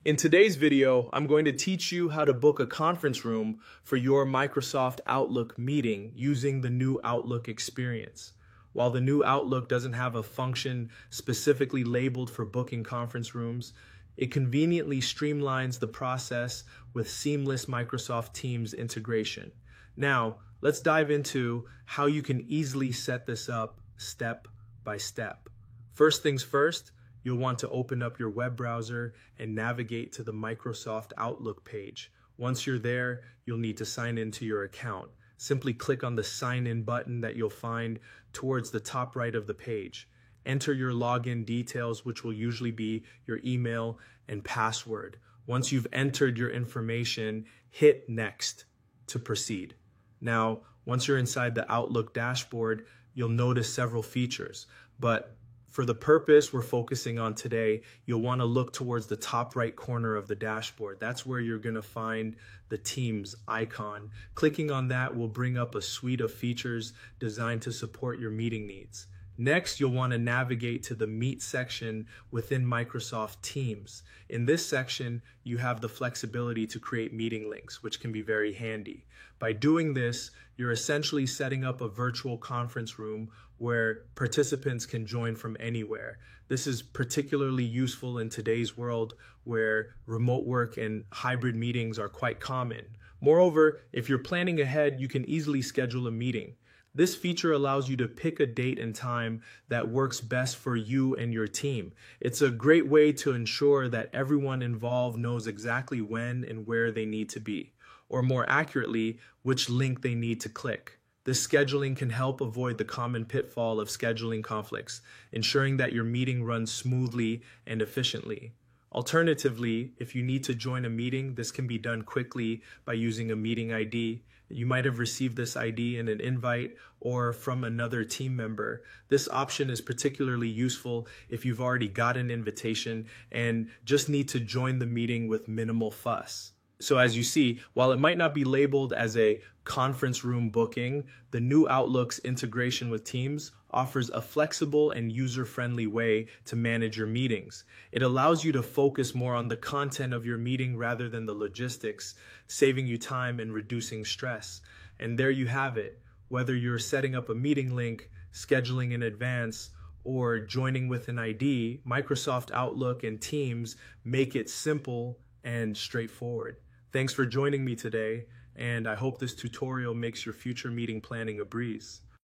In today's video, I'm going to teach you how to book a conference room for your Microsoft Outlook meeting using the new Outlook experience. While the new Outlook doesn't have a function specifically labeled for booking conference rooms, it conveniently streamlines the process with seamless Microsoft Teams integration. Now, let's dive into how you can easily set this up step by step. First things first, you'll want to open up your web browser and navigate to the Microsoft Outlook page. Once you're there, you'll need to sign into your account. Simply click on the Sign In button that you'll find towards the top right of the page. Enter your login details, which will usually be your email and password. Once you've entered your information, hit Next to proceed. Now, once you're inside the Outlook dashboard, you'll notice several features, but for the purpose we're focusing on today, you'll want to look towards the top right corner of the dashboard. That's where you're going to find the Teams icon. Clicking on that will bring up a suite of features designed to support your meeting needs. Next, you'll want to navigate to the Meet section within Microsoft Teams. In this section, you have the flexibility to create meeting links, which can be very handy. By doing this, you're essentially setting up a virtual conference room where participants can join from anywhere. This is particularly useful in today's world where remote work and hybrid meetings are quite common. Moreover, if you're planning ahead, you can easily schedule a meeting. This feature allows you to pick a date and time that works best for you and your team. It's a great way to ensure that everyone involved knows exactly when and where they need to be, or more accurately, which link they need to click. This scheduling can help avoid the common pitfall of scheduling conflicts, ensuring that your meeting runs smoothly and efficiently. Alternatively, if you need to join a meeting, this can be done quickly by using a meeting ID. You might have received this ID in an invite or from another team member. This option is particularly useful if you've already got an invitation and just need to join the meeting with minimal fuss. So as you see, while it might not be labeled as a conference room booking, the new Outlook's integration with Teams offers a flexible and user-friendly way to manage your meetings. It allows you to focus more on the content of your meeting rather than the logistics, saving you time and reducing stress. And there you have it. Whether you're setting up a meeting link, scheduling in advance, or joining with an ID, Microsoft Outlook and Teams make it simple and straightforward. Thanks for joining me today, and I hope this tutorial makes your future meeting planning a breeze.